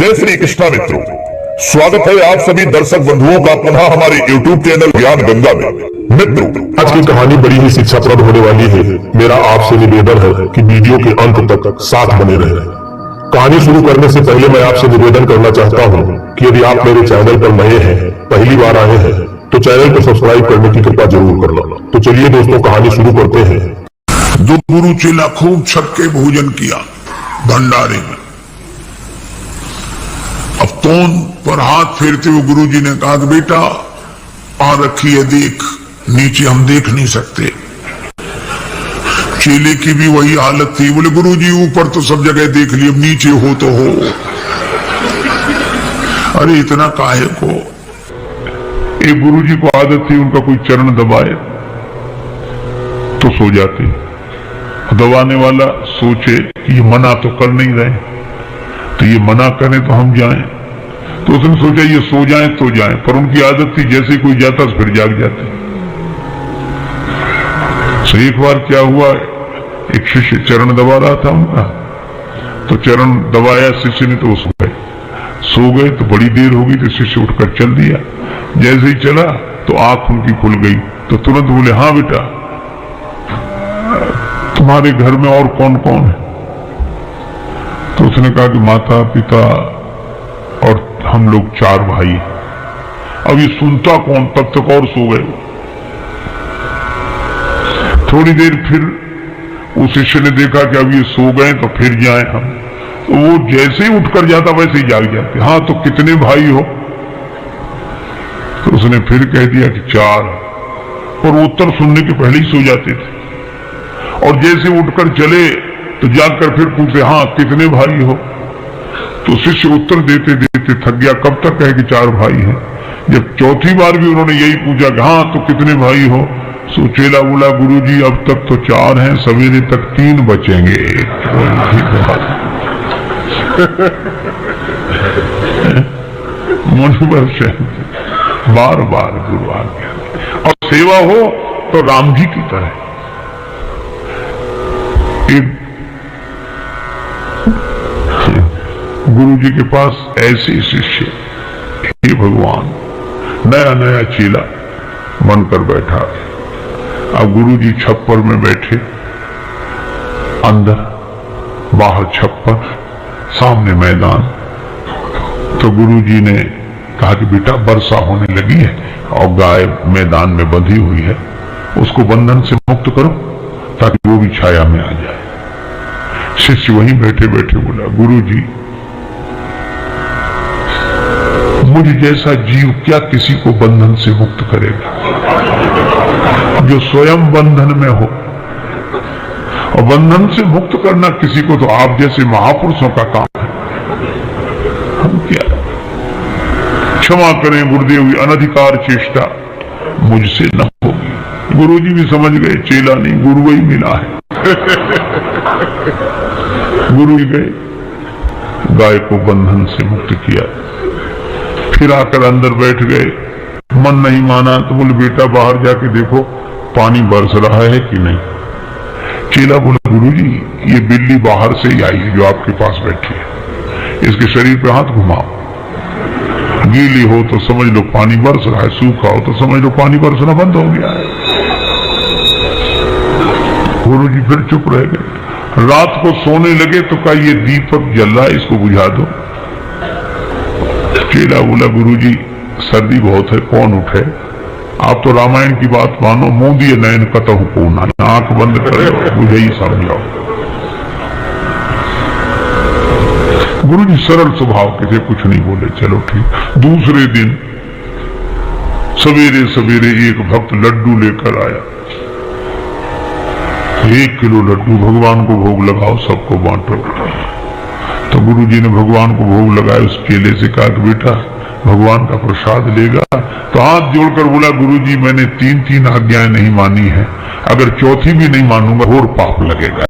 जय श्री कृष्णा मित्रों, स्वागत है आप सभी दर्शक बंधुओं का पुनः हमारे YouTube चैनल ज्ञान गंगा में। मित्रों, आज की कहानी बड़ी ही शिक्षाप्रद होने वाली है। मेरा आपसे निवेदन है कि वीडियो के अंत तक साथ बने रहें। कहानी शुरू करने से पहले मैं आपसे निवेदन करना चाहता हूँ कि यदि आप मेरे चैनल पर नए हैं, पहली बार आए हैं, तो चैनल को सब्सक्राइब करने की कृपा जरूर करना। तो चलिए दोस्तों, कहानी शुरू करते हैं। दो गुरु चेला खूब छक के भोजन किया भंडारे में। अब तोन पर हाथ फेरते हुए गुरुजी ने कहा कि बेटा आ रखी है, देख, नीचे हम देख नहीं सकते। चेले की भी वही हालत थी। बोले गुरुजी ऊपर तो सब जगह देख ली, अब नीचे हो तो हो। अरे इतना काहे को। एक गुरुजी को आदत थी, उनका कोई चरण दबाए तो सो जाते। दबाने वाला सोचे कि ये मना तो कर नहीं रहे, तो ये मना करें तो हम जाएं। तो उसने सोचा ये सो जाएं तो जाएं, पर उनकी आदत थी जैसे कोई जाता तो फिर जाग जाते। तो एक बार क्या हुआ, एक शिष्य चरण दबा रहा था उनका, तो चरण दबाया शिष्य ने, तो वो सो गए। तो बड़ी देर हो गई तो शिष्य उठकर चल दिया। जैसे ही चला तो आंख उनकी खुल गई। तो तुरंत बोले, हाँ बेटा, तुम्हारे घर में और कौन कौन है? तो उसने कहा कि माता पिता और हम लोग 4 भाई। अब ये सुनता कौन, तब तक और सो गए। थोड़ी देर फिर उस शिष्य ने देखा कि अब ये सो गए तो फिर जाएं हम। तो वो जैसे ही उठकर जाता वैसे ही जाग जाते। हाँ, तो कितने भाई हो? तो उसने फिर कह दिया कि 4। और वो उत्तर सुनने के पहले ही सो जाते थे। और जैसे उठकर चले तो जाकर फिर पूछे, हाँ कितने भाई हो? तो शिष्य उत्तर देते देते थक गया, कब तक कहे कि 4 भाई हैं। जब चौथी बार भी उन्होंने यही पूछा कि हाँ तो कितने भाई हो, सो चेला बोला, गुरुजी अब तक तो 4 हैं, सवेरे तक 3 बचेंगे। मुनिवर बार बार गुरु आ गया। और सेवा हो तो राम जी की तरह। एक गुरु जी के पास ऐसे शिष्य, हे भगवान, नया नया चेला बनकर बैठा। अब गुरु जी छप्पर में बैठे, अंदर बाहर छप्पर, सामने मैदान। तो गुरु जी ने कहा कि बेटा वर्षा होने लगी है और गाय मैदान में बंधी हुई है, उसको बंधन से मुक्त करो ताकि वो भी छाया में आ जाए। शिष्य वहीं बैठे बैठे बोला, गुरु जी मुझ जैसा जीव क्या किसी को बंधन से मुक्त करेगा, जो स्वयं बंधन में हो। और बंधन से मुक्त करना किसी को तो आप जैसे महापुरुषों का काम है। हम क्या, क्षमा करें गुरुदेव, अनधिकार चेष्टा मुझसे न होगी। गुरुजी भी समझ गए चेला नहीं गुरु ही मिला है। गुरु ही गए, गाय को बंधन से मुक्त किया। फिर आकर अंदर बैठ गए। मन नहीं माना तो बोले, बेटा बाहर जाके देखो पानी बरस रहा है कि नहीं। चेला बोला, गुरुजी ये बिल्ली बाहर से ही आई है जो आपके पास बैठी है, इसके शरीर पे हाथ घुमाओ। गीली हो तो समझ लो पानी बरस रहा है, सूखा हो तो समझ लो पानी बरसना बंद हो गया है। गुरुजी फिर चुप रह गए। रात को सोने लगे तो कहा, ये दीपक जल रहा है, इसको बुझा दो। चेला बोला, गुरुजी सर्दी बहुत है, कौन उठे? आप तो रामायण की बात मानो, मुंह दिए नयन कतहु कोना, आंख बंद करो, मुझे ही समझाओ। गुरुजी सरल स्वभाव के थे, कुछ नहीं बोले, चलो ठीक। दूसरे दिन सवेरे सवेरे एक भक्त लड्डू लेकर आया। 1 किलो लड्डू, भगवान को भोग लगाओ, सबको बांटो। तो गुरुजी ने भगवान को भोग लगाया। उस चेले से कहा कि बेटा भगवान का प्रसाद लेगा? तो हाथ जोड़कर बोला, गुरुजी मैंने 3 आज्ञाएं नहीं मानी है, अगर चौथी भी नहीं मानूंगा और पाप लगेगा।